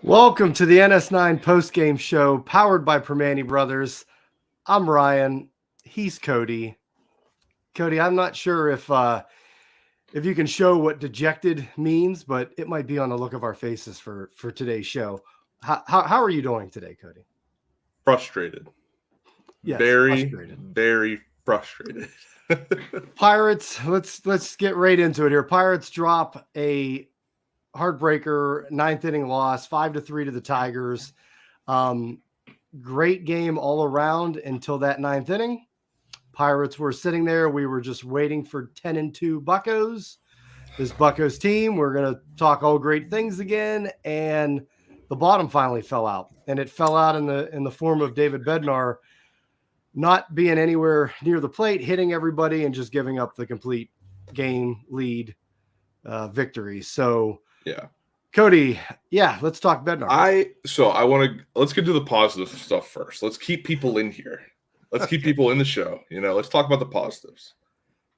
Welcome to the NS9 Postgame show powered by Primanti Brothers. I'm Ryan. He's Cody. Cody, I'm not sure if you can show what dejected means, but it might be on the look of our faces for today's show. How are you doing today, Cody? Frustrated. Yes, very frustrated. Pirates, let's get right into it here. Pirates drop a heartbreaker, 9th inning loss, 5-3 to the Tigers. Great game all around until that 9th inning. Pirates were sitting there. We were just waiting for 10-2 Buccos. This Buccos team, we're going to talk all great things again. And the bottom finally fell out. And it fell out in the form of David Bednar not being anywhere near the plate, hitting everybody, and just giving up the complete game lead victory. So, yeah, Cody. Yeah, let's talk Bednar. Let's get to the positive stuff first. Let's keep people in here. Let's keep people in the show. Let's talk about the positives.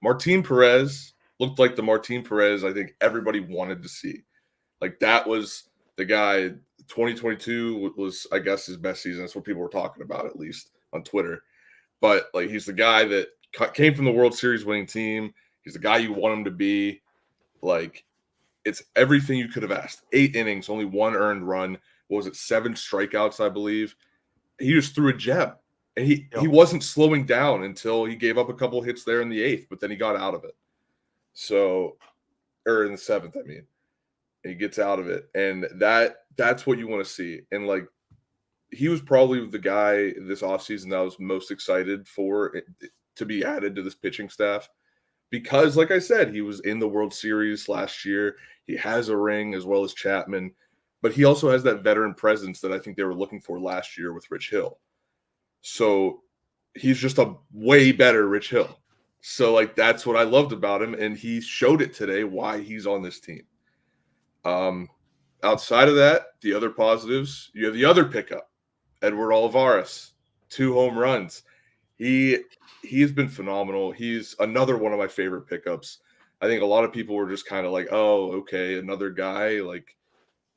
Martin Perez looked like the Martin Perez I think everybody wanted to see. Like, that was the guy. 2022 was, I guess, his best season. That's what people were talking about, at least on Twitter. But like, he's the guy that came from the World Series winning team. He's the guy you want him to be. Like, it's everything you could have asked. 8 innings, only 1 earned run. What was it? 7 strikeouts, I believe. He just threw a gem. And he wasn't slowing down until he gave up a couple hits there in the 8th, but then he got out of it. Or in the 7th, I mean. And he gets out of it. And that's what you want to see. And like, he was probably the guy this offseason that I was most excited for to be added to this pitching staff. Because, like I said, he was in the World Series last year. He has a ring as well as Chapman. But he also has that veteran presence that I think they were looking for last year with Rich Hill. So he's just a way better Rich Hill. So, like, that's what I loved about him. And he showed it today why he's on this team. Outside of that, the other positives, you have the other pickup, Edward Olivares, 2 home runs. He has been phenomenal. He's another one of my favorite pickups. I think a lot of people were just kind of like, oh, okay, another guy. Like,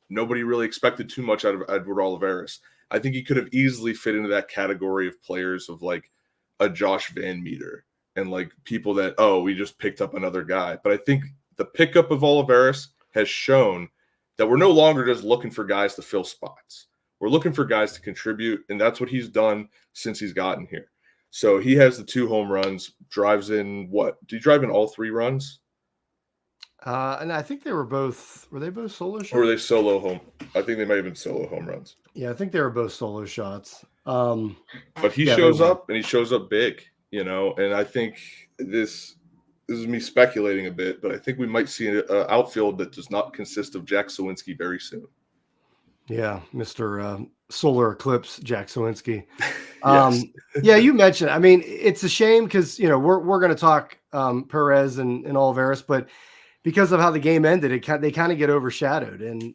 nobody really expected too much out of Edward Olivares. I think he could have easily fit into that category of players of like a Josh Van Meter and like people that, oh, we just picked up another guy. But I think the pickup of Olivares has shown that we're no longer just looking for guys to fill spots. We're looking for guys to contribute, and that's what he's done since he's gotten here. So he has the 2 home runs, drives in what? Did he drive in all 3 runs? And I think they were both solo shots? Or were they solo home? I think they might have been solo home runs. Yeah, I think they were both solo shots. But he shows up, and he shows up big, and I think this is me speculating a bit, but I think we might see an outfield that does not consist of Jack Sawinski very soon. Yeah, Mr. Solar Eclipse, Jack Sawinski. Yes. Yeah, you mentioned, I mean, it's a shame because, we're going to talk Perez and Olivares, but because of how the game ended, they kind of get overshadowed. And,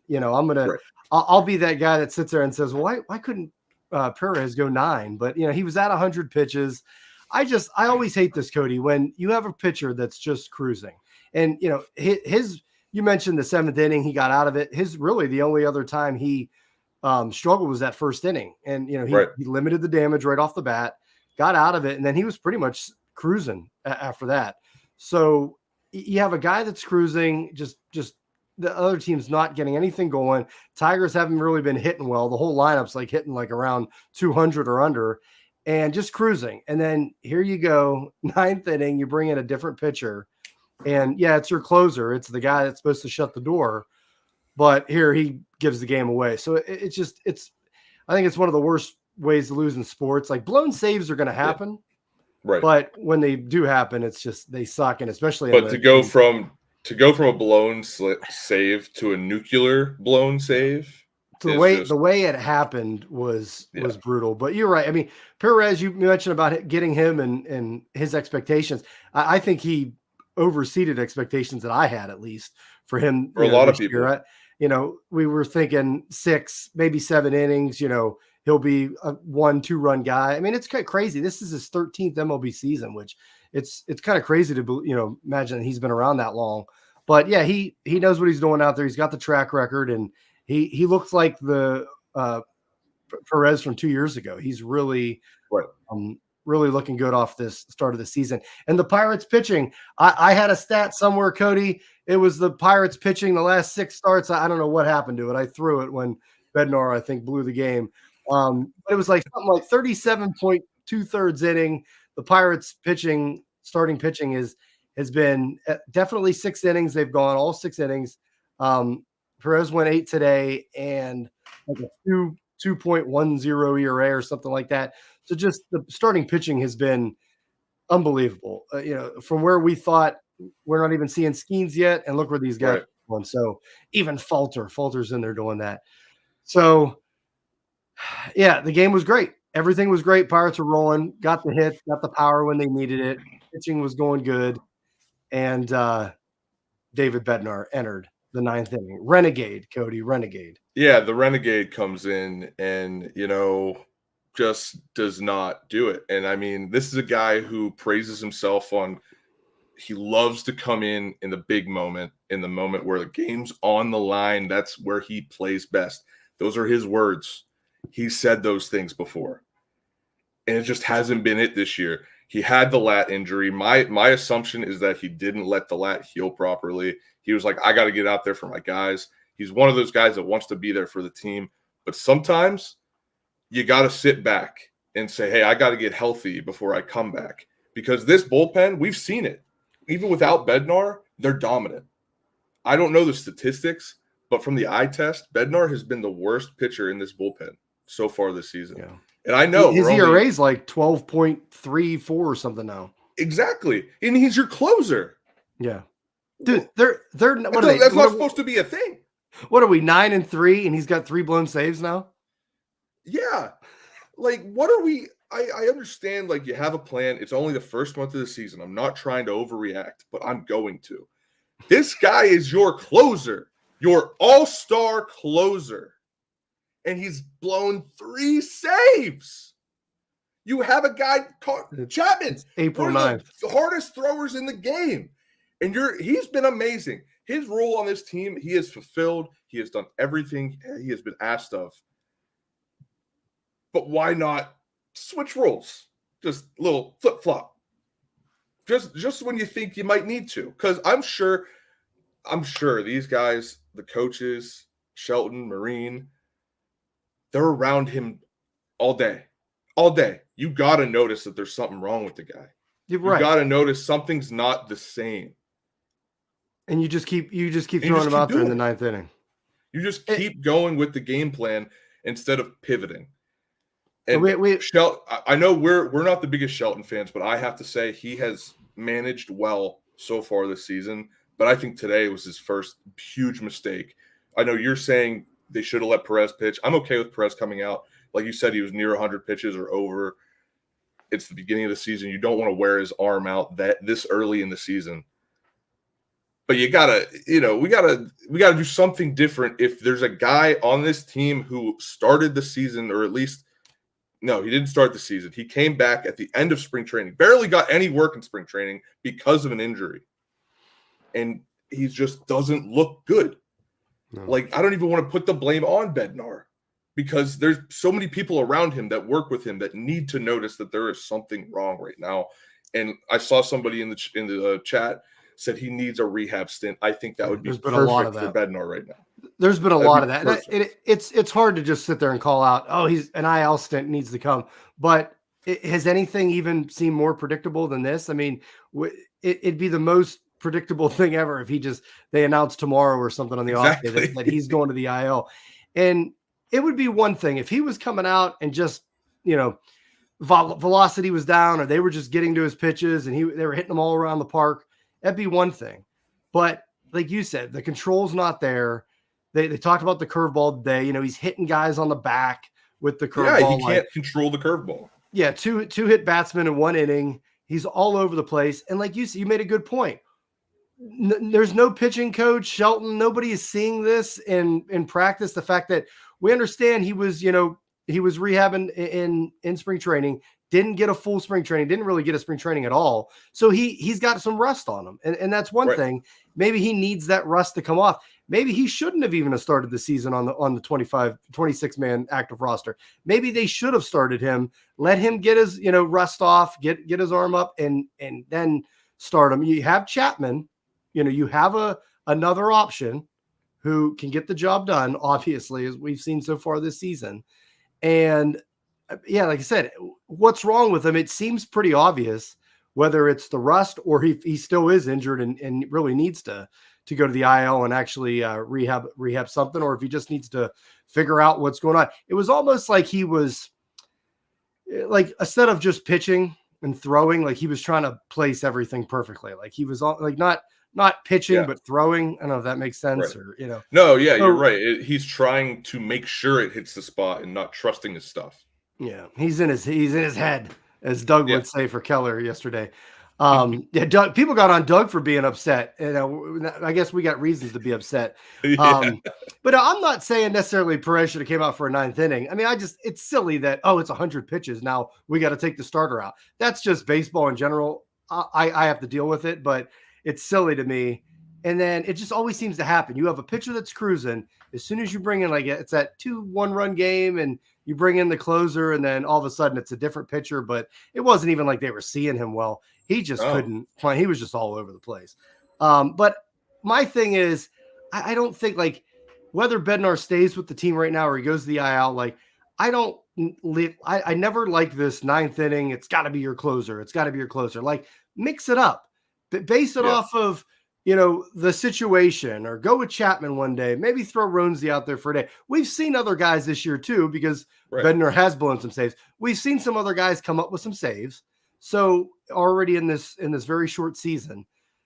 I'll be that guy that sits there and says, well, why couldn't Perez go 9? But, he was at 100 pitches. I always hate this, Cody, when you have a pitcher that's just cruising. And, you mentioned the 7th inning, he got out of it. Really the only other time he struggled was that 1st inning. And, he limited the damage right off the bat, got out of it, and then he was pretty much cruising after that. So you have a guy that's cruising, just the other team's not getting anything going. Tigers haven't really been hitting well. The whole lineup's like hitting like around 200 or under and just cruising. And then here you go, 9th inning, you bring in a different pitcher. And yeah, it's your closer. It's the guy that's supposed to shut the door. But here he gives the game away. So I think it's one of the worst ways to lose in sports. Like, blown saves are going to happen. Right. But when they do happen, it's just, they suck. And especially, but to go from to go from a blown save to a nuclear blown save. So is just, the way it happened was yeah, brutal. But you're right. I mean, Perez, you mentioned about getting him and his expectations. I think he overseeded expectations that I had, at least for him. for a lot of This people. year, we were thinking 6, maybe 7 innings. He'll be a 1-2 run guy. I mean, it's kind of crazy. This is his 13th MLB season, which it's kind of crazy to imagine he's been around that long. But yeah, he knows what he's doing out there. He's got the track record, and he looks like the Perez from 2 years ago. He's really Right. really looking good off this start of the season. And the Pirates pitching, I had a stat somewhere, Cody. It was the Pirates pitching the last 6 starts. I don't know what happened to it. I threw it when Bednar, I think, blew the game. But it was like something like 37.2 inning. The Pirates starting pitching has been definitely 6 innings. They've gone all 6 innings. Perez went 8 today and like a 2.10 ERA or something like that. So just the starting pitching has been unbelievable. From where we thought we're not even seeing Skeens yet, and look where these guys are going. So even Falter's in there doing that. So yeah, the game was great. Everything was great. Pirates were rolling, got the hits, got the power when they needed it. Pitching was going good. And David Bednar entered the 9th inning. Renegade, Cody, renegade. Yeah, the renegade comes in and, just does not do it. And I mean, this is a guy who praises himself on, he loves to come in the big moment, in the moment where the game's on the line. That's where he plays best. Those are his words. He said those things before. And it just hasn't been it this year. He had the lat injury. My assumption is that he didn't let the lat heal properly. He was like, I got to get out there for my guys. He's one of those guys that wants to be there for the team. But sometimes you got to sit back and say, hey, I got to get healthy before I come back. Because this bullpen, we've seen it. Even without Bednar, they're dominant. I don't know the statistics, but from the eye test, Bednar has been the worst pitcher in this bullpen so far this season. Yeah. And I know his ERA is like 12.34 or something now. Exactly. And he's your closer. Yeah. Dude, they're that's not supposed to be a thing. What are we, 9-3, and he's got 3 blown saves now? Yeah. Like, what are we? I understand, like, you have a plan. It's only the first month of the season. I'm not trying to overreact, but I'm going to. This guy is your closer, your all-star closer. And he's blown 3 saves. You have a guy called Chapman, April one 9th. of the hardest throwers in the game. And he's been amazing. His role on this team, he has fulfilled. He has done everything he has been asked of. But why not switch roles? Just a little flip-flop. Just when you think you might need to. Because I'm sure these guys, the coaches, Shelton, Marine, they're around him all day. All day. You got to notice that there's something wrong with the guy. You're right. You got to notice something's not the same. And you just keep throwing him out there in the 9th inning. You just keep going with the game plan instead of pivoting. And I know we're not the biggest Shelton fans, but I have to say he has managed well so far this season. But I think today was his first huge mistake. I know you're saying they should have let Perez pitch. I'm okay with Perez coming out. Like you said, he was near 100 pitches or over. It's the beginning of the season. You don't want to wear his arm out this early in the season. But we gotta do something different. If there's a guy on this team who started the season, or at least, no, he didn't start the season. He came back at the end of spring training, barely got any work in spring training because of an injury. And he just doesn't look good. No. Like, I don't even want to put the blame on Bednar, because there's so many people around him that work with him that need to notice that there is something wrong right now. And I saw somebody in the chat said he needs a rehab stint. I think that would be perfect for Bednar right now. There's been a lot of that. It's hard to just sit there and call out, oh, he's an IL stint needs to come. But has anything even seemed more predictable than this? I mean, it'd be the most predictable thing ever if they announced tomorrow or something on the off day that he's going to the IL. And it would be one thing if he was coming out and just, velocity was down, or they were just getting to his pitches and they were hitting them all around the park. That'd be one thing. But like you said, the control's not there. They talked about the curveball today. You know, he's hitting guys on the back with the Yeah, he curveball. can't control the curveball. Yeah, two hit batsmen in one inning. He's all over the place. And like you said, you made a good point. There's no pitching coach, Shelton. Nobody is seeing this in practice. The fact that we understand he was rehabbing in spring training, didn't get a full spring training, didn't really get a spring training at all. So he's got some rust on him. And that's one thing. Maybe he needs that rust to come off. Maybe he shouldn't have even started the season on the 26 man active roster. Maybe they should have started him, let him get his, rust off, get his arm up and then start him. You have Chapman, you have another option who can get the job done, obviously, as we've seen so far this season. And yeah, like I said, what's wrong with him? It seems pretty obvious, whether it's the rust or he still is injured and really needs to go to the IL and actually rehab something, or if he just needs to figure out what's going on. It was almost like he was like, instead of just pitching and throwing, like he was trying to place everything perfectly. Like he was like not pitching, but throwing. I don't know if that makes sense or, No, yeah, you're right. He's trying to make sure it hits the spot and not trusting his stuff. Yeah. He's in his head, as Doug would say for Keller yesterday. Doug, people got on Doug for being upset. I guess we got reasons to be upset. But I'm not saying necessarily Perez should have came out for a ninth inning. I mean, it's silly that, it's 100 pitches. Now we got to take the starter out. That's just baseball in general. I have to deal with it, but it's silly to me. And then it just always seems to happen. You have a pitcher that's cruising. As soon as you bring in, it's that 2-1 run game and you bring in the closer, and then all of a sudden it's a different pitcher, but it wasn't even like they were seeing him well. He just couldn't find. He was just all over the place. But my thing is, I don't think, like, whether Bednar stays with the team right now or he goes to the IL, like, I never liked this ninth inning. It's got to be your closer. It's got to be your closer. Like, mix it up, base it off of, the situation, or go with Chapman one day, maybe throw Ronzi out there for a day. We've seen other guys this year too, because Bednar has blown some saves. We've seen some other guys come up with some saves. So already in this very short season.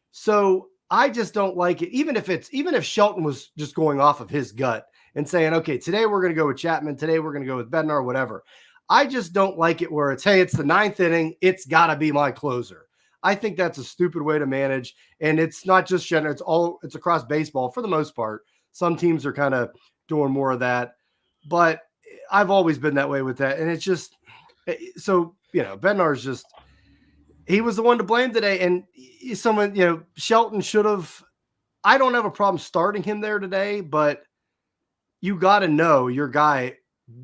So I just don't like it. Even if Shelton was just going off of his gut and saying, okay, today we're going to go with Chapman. Today we're going to go with Bednar, whatever. I just don't like it where it's, hey, it's the ninth inning. It's gotta be my closer. I think that's a stupid way to manage. And it's not just Shetner. It's across baseball for the most part. Some teams are kind of doing more of that, but I've always been that way with that. And it's just, so, Bednar's just, he was the one to blame today. And someone, Shelton should have, I don't have a problem starting him there today, but you got to know your guy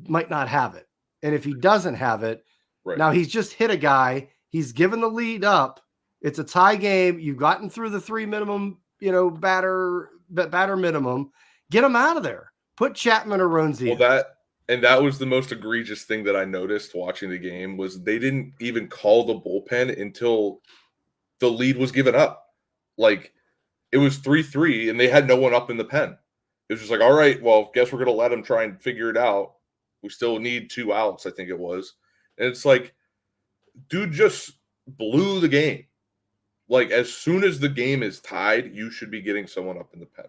might not have it. And if he doesn't have it, now he's just hit a guy, he's given the lead up. It's a tie game. You've gotten through the 3 minimum, batter minimum. Get him out of there. Put Chapman or Ronzi. Well, that was the most egregious thing that I noticed watching the game, was they didn't even call the bullpen until the lead was given up. Like, it was 3-3 and they had no one up in the pen. It was just like, all right, well, guess we're going to let them try and figure it out. We still need 2 outs, I think it was. And it's like, dude just blew the game. Like, as soon as the game is tied, you should be getting someone up in the pen.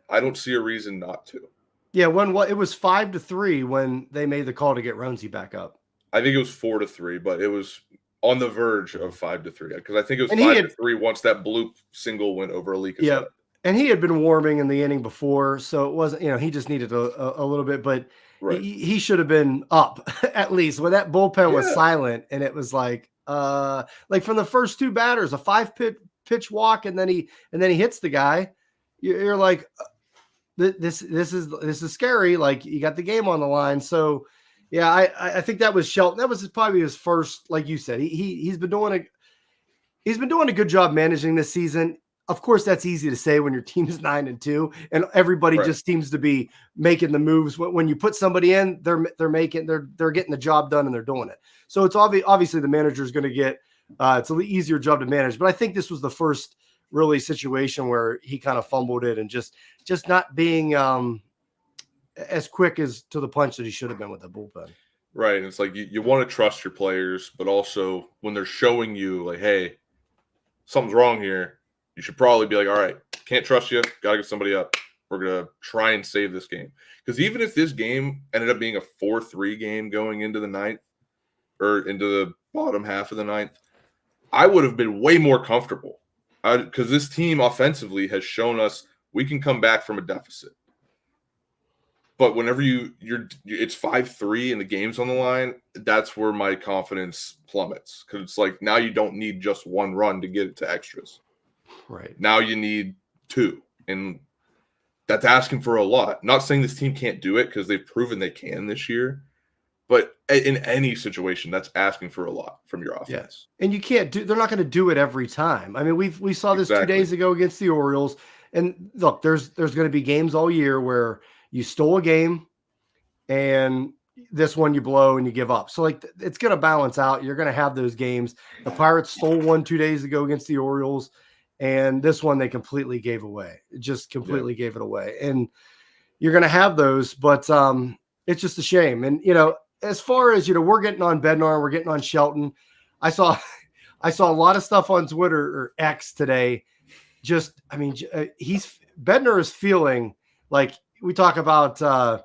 I don't see a reason not to. Yeah, it was 5-3 when they made the call to get Ronzi back up. I think it was 4-3, but it was on the verge of 5-3, because I think it was 5-3 once that bloop single went over Alika's head. And he had been warming in the inning before, so it wasn't, he just needed a little bit, but he should have been up at least. When that bullpen was silent, and it was like from the first 2 batters, a 5-pitch walk, and then he hits the guy. You're like, this is scary. Like, you got the game on the line. So yeah, I think that was Shelton. That was probably his first, like you said, he's been doing a good job managing this season. Of course, that's easy to say when your team is 9-2 and everybody just seems to be making the moves. When you put somebody in, they're getting the job done and they're doing it. So it's obviously the manager is going to get it's an easier job to manage. But I think this was the first really situation where he kind of fumbled it and just not being as quick as to the punch that he should have been with the bullpen. Right. And it's like you want to trust your players, but also when they're showing you like, hey, something's wrong here, you should probably be like, all right, Can't trust you. Got to get somebody up. We're going to try and save this game. Because even if this game ended up being a 4-3 game going into the ninth or into the bottom half of the ninth, I would have been way more comfortable. Because this team offensively has shown us we can come back from a deficit. But whenever it's 5-3 and the game's on the line, that's where my confidence plummets. Because it's like now you don't need just one run to get it to extras. Right. Now you need 2. And that's asking for a lot. Not saying this team can't do it because they've proven they can this year. But in any situation, that's asking for a lot from your offense. Yeah. And you can't they're not going to do it every time. I mean, we saw this 2 days ago against the Orioles. And look, there's going to be games all year where you stole a game and this one you blow and you give up. So like it's going to balance out. You're going to have those games. The Pirates stole one 2 days ago against the Orioles, and this one they completely gave away. Just completely gave it away. And you're going to have those, but it's just a shame. And as far as we're getting on Bednar, we're getting on Shelton. I saw a lot of stuff on Twitter or X today. Bednar is feeling like we talk about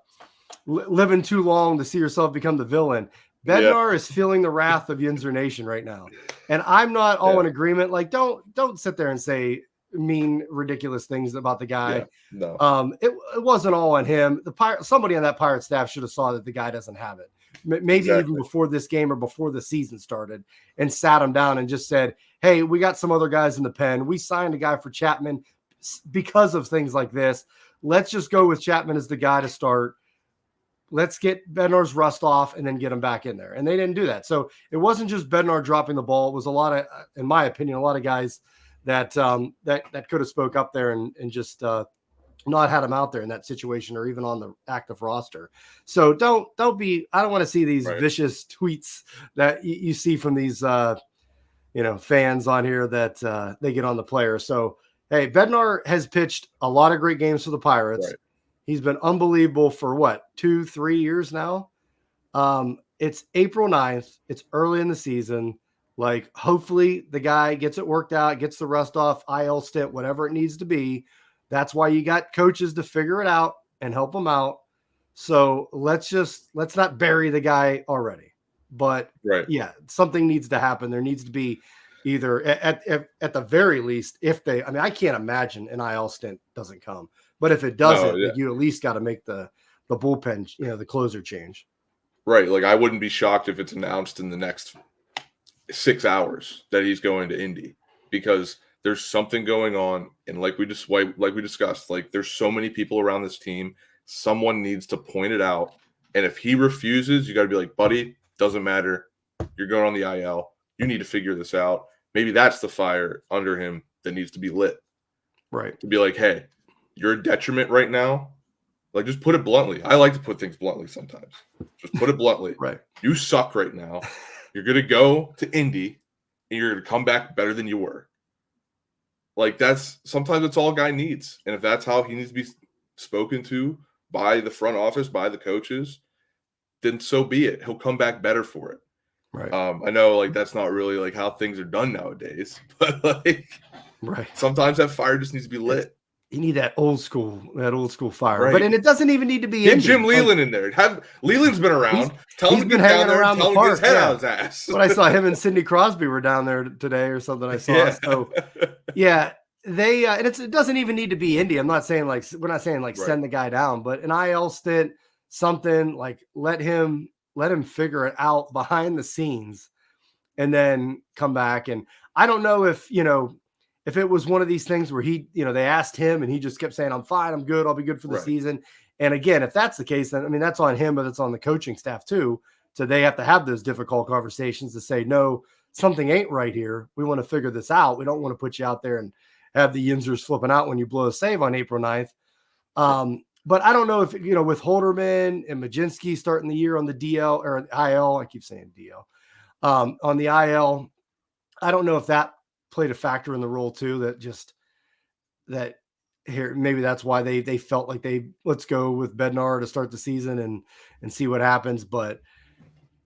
living too long to see yourself become the villain. Bednar is feeling the wrath of Yinzer Nation right now. And I'm not all in agreement. Like, don't sit there and say mean, ridiculous things about the guy. Yeah, no. It wasn't all on him. Somebody on that Pirate staff should have saw that the guy doesn't have it. Maybe even before this game or before the season started, and sat him down and just said, hey, we got some other guys in the pen. We signed a guy for Chapman because of things like this. Let's just go with Chapman as the guy to start. Let's get Bednar's rust off and then get him back in there. And they didn't do that. So it wasn't just Bednar dropping the ball. It was a lot of, in my opinion, a lot of guys that could have spoke up there and just not had him out there in that situation or even on the active roster. So don't be, I don't want to see these vicious tweets that you see from these, fans on here that they get on the player. So, hey, Bednar has pitched a lot of great games for the Pirates. Right. He's been unbelievable for 2-3 years now. It's April 9th. It's early in the season. Like, hopefully the guy gets it worked out, gets the rust off, IL stint, whatever it needs to be. That's why you got coaches to figure it out and help him out. So let's not bury the guy already. But yeah, something needs to happen. There needs to be either at the very least, I can't imagine an IL stint doesn't come. But if it doesn't, you at least got to make the bullpen, the closer change. Right. Like, I wouldn't be shocked if it's announced in the next 6 hours that he's going to Indy, because there's something going on. And like we discussed, like, there's so many people around this team. Someone needs to point it out. And if he refuses, you got to be like, buddy, doesn't matter. You're going on the IL. You need to figure this out. Maybe that's the fire under him that needs to be lit. Right. To be like, hey, you're a detriment right now. Like, just put it bluntly. I like to put things bluntly sometimes. Just put it bluntly. Right. You suck right now. You're going to go to Indy, and you're going to come back better than you were. Like, sometimes that's all a guy needs. And if that's how he needs to be spoken to by the front office, by the coaches, then so be it. He'll come back better for it. Right. I know, like, that's not really like how things are done nowadays, but like, sometimes that fire just needs to be lit. You need that old school fire. Right. And it doesn't even need to be Get Jim Leland in there. Leland's been around. He's been hanging around the park. His head out his ass. But I saw him and Sidney Crosby were down there today or something. I saw. So yeah, they and it doesn't even need to be Indy. I'm not saying we're not saying send the guy down, but an IL stint, something like let him figure it out behind the scenes and then come back. And I don't know if it was one of these things where he, they asked him and he just kept saying, I'm fine, I'm good, I'll be good for the season. And again, if that's the case, then that's on him, but it's on the coaching staff too. So they have to have those difficult conversations to say, no, something ain't right here. We want to figure this out. We don't want to put you out there and have the Yinzers flipping out when you blow a save on April 9th. But I don't know if, with Holderman and Majinski starting the year on the DL or IL, I keep saying DL, on the IL, I don't know if that played a factor in the role too, that here, maybe that's why they felt like let's go with Bednar to start the season and see what happens. But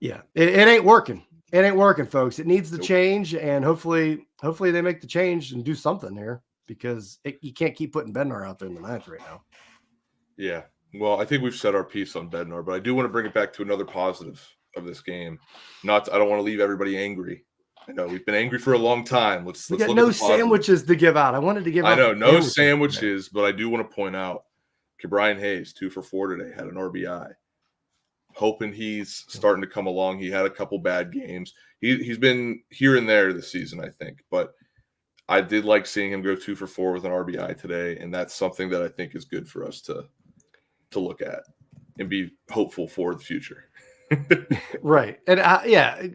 yeah, it ain't working. It ain't working, folks. It needs to change, and hopefully they make the change and do something here. because you can't keep putting Bednar out there in the 9th right now. Yeah. Well, I think we've said our piece on Bednar, but I do want to bring it back to another positive of this game. I don't want to leave everybody angry. I know we've been angry for a long time. Let's look look no at the sandwiches to give out. I wanted to give out. I know, no sandwiches, but I do want to point out Brian Hayes, 2 for 4 today, had an RBI. Hoping he's starting to come along. He had a couple bad games. He's been here and there this season, I think, but I did like seeing him go 2 for 4 with an RBI today, and that's something that I think is good for us to look at and be hopeful for the future. Right. And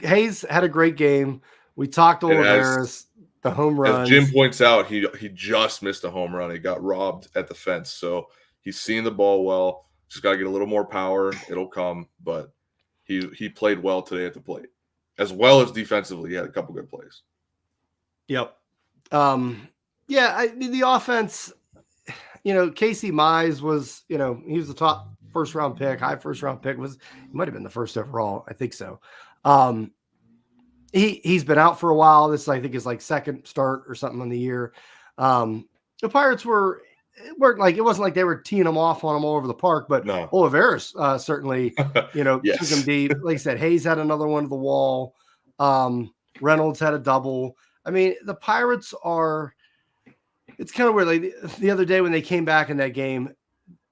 Hayes had a great game. We talked Olivares, the home runs. As Jim points out, he just missed a home run. He got robbed at the fence. So he's seeing the ball well. Just got to get a little more power. It'll come. But he played well today at the plate. As well as defensively, he had a couple good plays. Yep. The offense, Casey Mize was, he was the top first-round pick, high first-round pick. He might have been the first overall. I think so. He's been out for a while. This, I think, is like second start or something on the year. The Pirates weren't like, it wasn't like they were teeing him off on him all over the park, but no. Olivares certainly, yes. took him deep. Like I said, Hayes had another one to the wall. Reynolds had a double. I mean, the Pirates it's kind of weird. Like the other day when they came back in that game,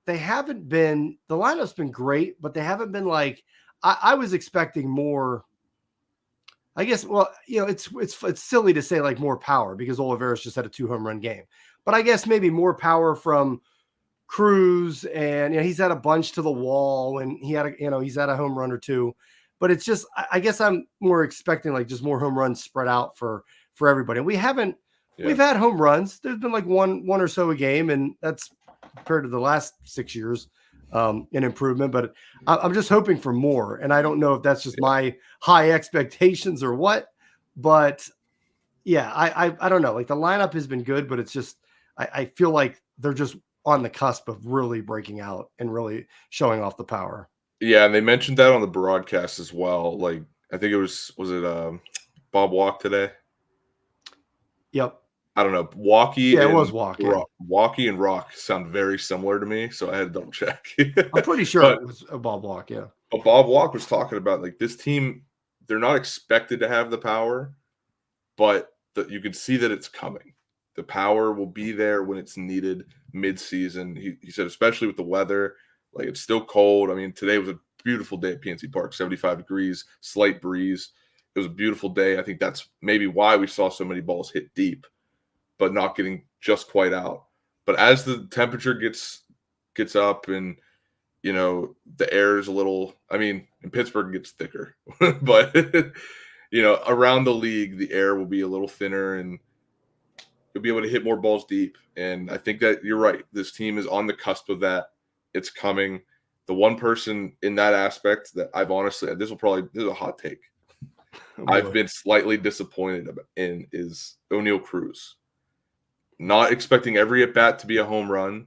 the lineup's been great, but they haven't been like, I was expecting more. I guess, well, it's silly to say like more power because Olivares just had a 2 home run game, but I guess maybe more power from Cruz, and he's had a bunch to the wall, and he's had a home run or 2, but it's just, I guess I'm more expecting like just more home runs spread out for everybody. And we've had home runs. There's been like one or so a game, and that's compared to the last 6 years, an improvement, but I'm just hoping for more. And I don't know if that's just my high expectations or what, but I don't know. Like the lineup has been good, but it's just, I feel like they're just on the cusp of really breaking out and really showing off the power. Yeah. And they mentioned that on the broadcast as well. Like, I think was it Bob Walk today? Yep. I don't know. Walkie it was Walk. Walkie and Rock sound very similar to me, so I had to double check. I'm pretty sure it was a Bob Walk, yeah. But Bob Walk was talking about like this team, they're not expected to have the power, but you can see that it's coming. The power will be there when it's needed mid-season. He said, especially with the weather, like it's still cold. I mean, today was a beautiful day at PNC Park, 75 degrees, slight breeze. It was a beautiful day. I think that's maybe why we saw so many balls hit deep, but not getting just quite out. But as the temperature gets up and, the air is a little, I mean, in Pittsburgh it gets thicker, but, around the league, the air will be a little thinner and you'll be able to hit more balls deep. And I think that you're right. This team is on the cusp of that. It's coming. The one person in that aspect that I've honestly, this is a hot take. I've been slightly disappointed in is O'Neal Cruz. Not expecting every at bat to be a home run,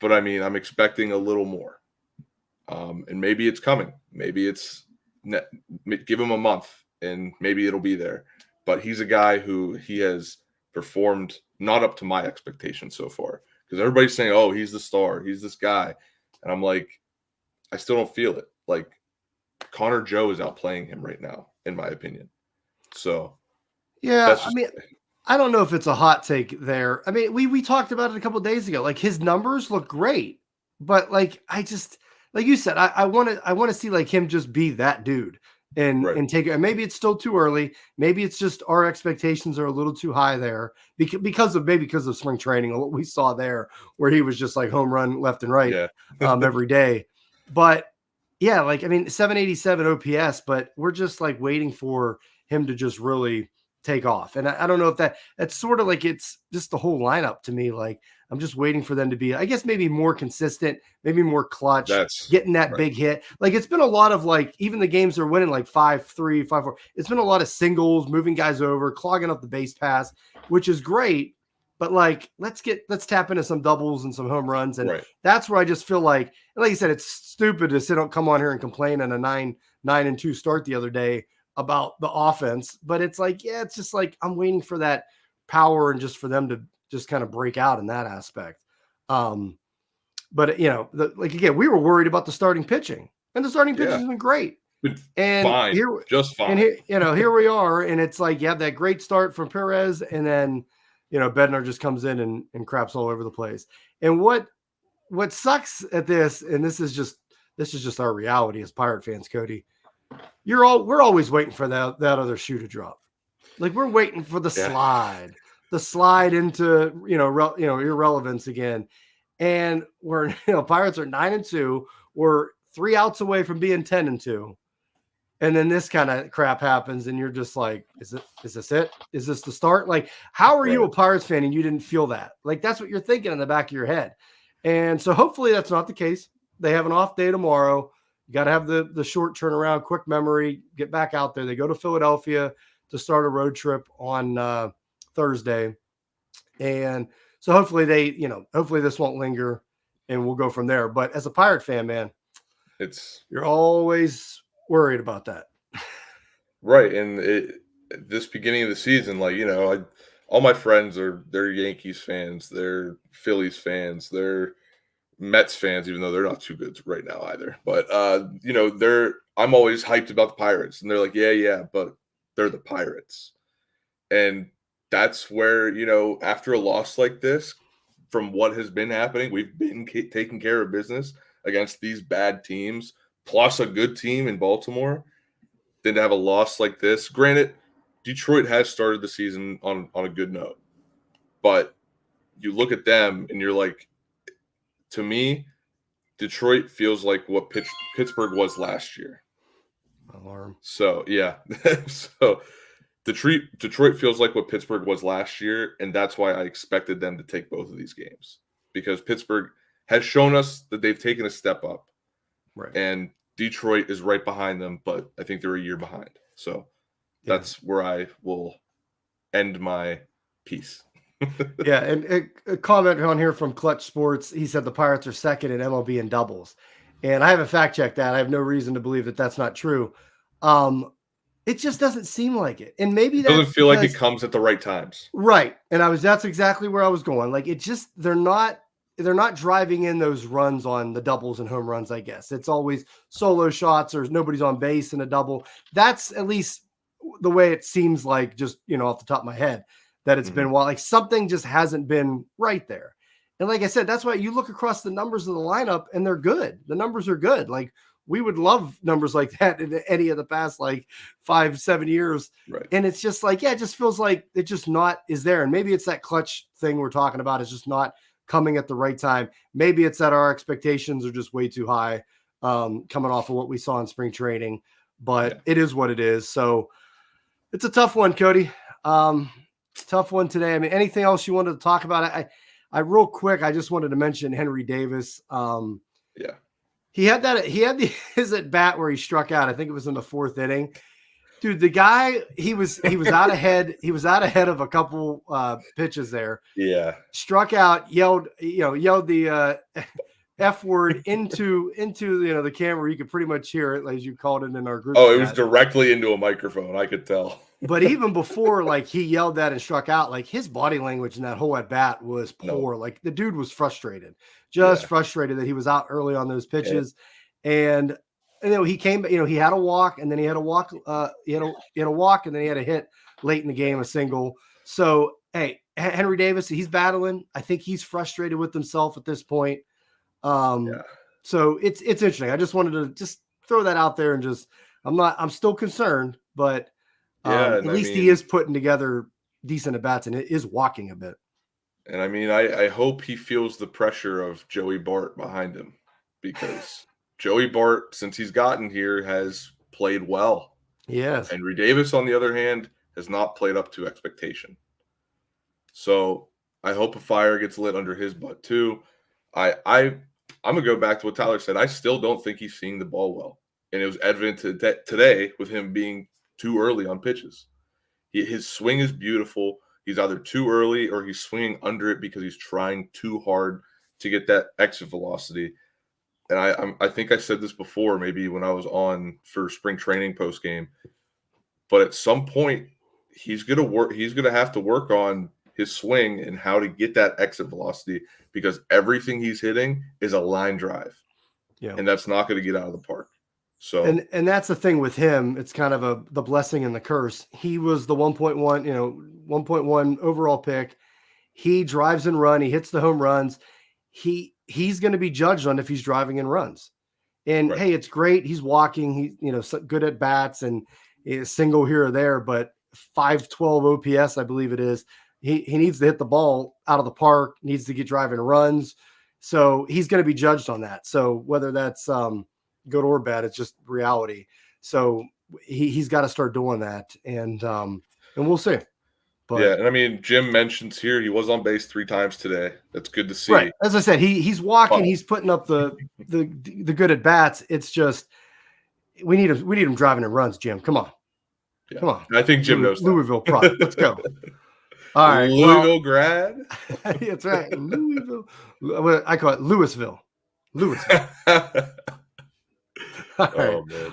but I mean, I'm expecting a little more. And maybe it's coming. Maybe it's give him a month and maybe it'll be there. But he's a guy who he has performed not up to my expectations so far. Because everybody's saying, oh, he's the star. He's this guy. And I'm like, I still don't feel it. Like Connor Joe is outplaying him right now, in my opinion. So, yeah, I mean, I don't know if it's a hot take there. I mean, we talked about it a couple of days ago. Like his numbers look great, but like I just, like you said, I want to see like him just be that dude and take it. And maybe it's still too early. Maybe it's just our expectations are a little too high there because of spring training and what we saw there, where he was just like home run left and right every day. But yeah, like I mean, 787 OPS, but we're just like waiting for him to just really take off. And I don't know if that's sort of like, it's just the whole lineup to me. Like I'm just waiting for them to be, I guess, maybe more consistent, maybe more clutch, getting that big hit. Like it's been a lot of like, even the games they're winning like 5-3, 5-4. It's been a lot of singles, moving guys over, clogging up the base pass, which is great. But like, let's tap into some doubles and some home runs. And that's where I just feel like you said, it's stupid to come on here and complain on a 9-2 start the other day about the offense, but it's like, it's just like, I'm waiting for that power and just for them to just kind of break out in that aspect. But like again, we were worried about the starting pitching, and the starting pitching has been great. And fine, just fine. Here we are, and it's like you have that great start from Perez, and then Bednar just comes in and craps all over the place. And what sucks at this, and this is just our reality as Pirate fans, Cody. We're always waiting for that other shoe to drop. Like we're waiting for the slide into irrelevance again. And we're Pirates are 9-2. We're 3 outs away from being 10-2. And then this kind of crap happens, and you're just like, is this it? Is this the start? Like, how are you a Pirates fan and you didn't feel that? Like, that's what you're thinking in the back of your head. And so hopefully that's not the case. They have an off day tomorrow. You got to have the short turnaround, quick memory, get back out there. They go to Philadelphia to start a road trip on Thursday. And so hopefully hopefully this won't linger and we'll go from there. But as a Pirate fan, man, you're always worried about that. Right. And this beginning of the season, like, all my friends they're Yankees fans, they're Phillies fans, they're Mets fans, even though they're not too good right now either. But I'm always hyped about the Pirates, and they're like, yeah, but they're the Pirates. And that's where, after a loss like this, from what has been happening, we've been taking care of business against these bad teams, plus a good team in Baltimore. Then to have a loss like this, granted, Detroit has started the season on a good note, but you look at them and you're like, to me, Detroit feels like what Pittsburgh was last year. Alarm. So, yeah. So Detroit feels like what Pittsburgh was last year, and that's why I expected them to take both of these games, because Pittsburgh has shown us that they've taken a step up. Right. And Detroit is right behind them, but I think they're a year behind. So that's where I will end my piece. Yeah, and a comment on here from Clutch Sports. He said the Pirates are second in MLB in doubles, and I haven't fact checked that. I have no reason to believe that that's not true. It just doesn't seem like it, and maybe that doesn't feel like it comes at the right times, right? And that's exactly where I was going. Like they're not driving in those runs on the doubles and home runs. I guess it's always solo shots or nobody's on base in a double. That's at least the way it seems like, just off the top of my head. That it's been a while, like something just hasn't been right there. And like I said, that's why you look across the numbers of the lineup and they're good. The numbers are good. Like we would love numbers like that in any of the past, like 5-7 years. Right. And it's just like, it just feels like it just not is there. And maybe it's that clutch thing we're talking about is just not coming at the right time. Maybe it's that our expectations are just way too high coming off of what we saw in spring training, but it is what it is. So it's a tough one, Cody. Tough one today. I mean, anything else you wanted to talk about? I real quick, I just wanted to mention Henry Davis. He had his at bat where he struck out. I think it was in the 4th inning. Dude, the guy, he was out ahead. He was out ahead of a couple pitches there. Yeah. Struck out, yelled the F word into the camera. You could pretty much hear it, as you called it in our group. Oh, it was directly into a microphone. I could tell. But even before, like, he yelled that and struck out, like, his body language in that whole at bat was poor. No. Like, the dude was frustrated, frustrated that he was out early on those pitches. Yeah. And he came, he had a walk, and then he had a walk, he had a walk, and then he had a hit late in the game, a single. So, hey, Henry Davis, he's battling. I think he's frustrated with himself at this point. So it's interesting. I just wanted to just throw that out there, and I'm still concerned, but at least he is putting together decent at bats and it is walking a bit. And I mean, I hope he feels the pressure of Joey Bart behind him, because Joey Bart, since he's gotten here, has played well. Yes. Henry Davis, on the other hand, has not played up to expectation. So I hope a fire gets lit under his butt too. I'm gonna go back to what Tyler said. I still don't think he's seeing the ball well, and it was evident today with him being too early on pitches. His swing is beautiful. He's either too early or he's swinging under it because he's trying too hard to get that exit velocity. And I think I said this before, maybe when I was on for spring training postgame, but at some point he's gonna have to work on his swing and how to get that exit velocity, because everything he's hitting is a line drive. Yeah. And that's not going to get out of the park. So and that's the thing with him. It's kind of the blessing and the curse. He was the 1.1 overall pick. He drives and run. He hits the home runs. He's going to be judged on if he's driving and runs. And hey, it's great. He's walking. He's good at bats and is single here or there, but 512 OPS, I believe it is. He needs to hit the ball out of the park. Needs to get driving runs. So he's going to be judged on that. So whether that's good or bad, it's just reality. So he's got to start doing that, and we'll see. But, yeah, and I mean, Jim mentions here he was on base 3 times today. That's good to see. Right. As I said, he's walking. He's putting up the good at bats. It's just we need him driving and runs. Jim, come on, come on. I think Jim knows that. Louisville product. Let's go. All right, Louisville grad. That's right, Louisville. I call it Louisville. Louisville. Right. Oh man.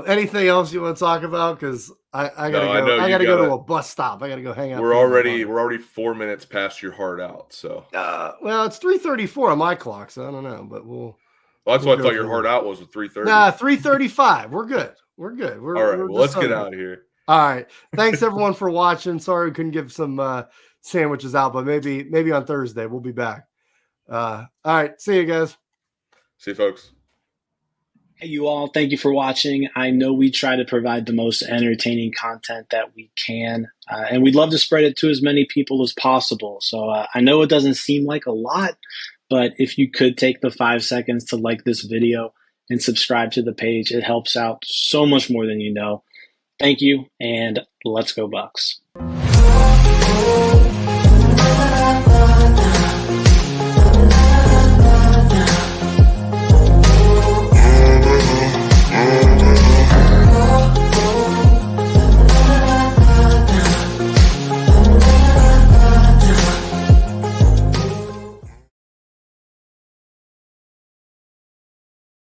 Anything else you want to talk about? Because I gotta go. I gotta go to a bus stop. I gotta go hang out. We're already 4 minutes past your heart out. So well, it's 3:34 on my clock, so I don't know, but well, that's what I thought your heart out was with 3:30. Nah, 3:35. We're good. We're good. All right. Well, let's get out of here. All right. Thanks everyone for watching. Sorry we couldn't give some sandwiches out, but maybe on Thursday we'll be back. All right. See you guys. See you folks. Hey, you all. Thank you for watching. I know we try to provide the most entertaining content that we can, and we'd love to spread it to as many people as possible. So I know it doesn't seem like a lot, but if you could take the 5 seconds to like this video and subscribe to the page, it helps out so much more than you know. Thank you, and let's go Bucks.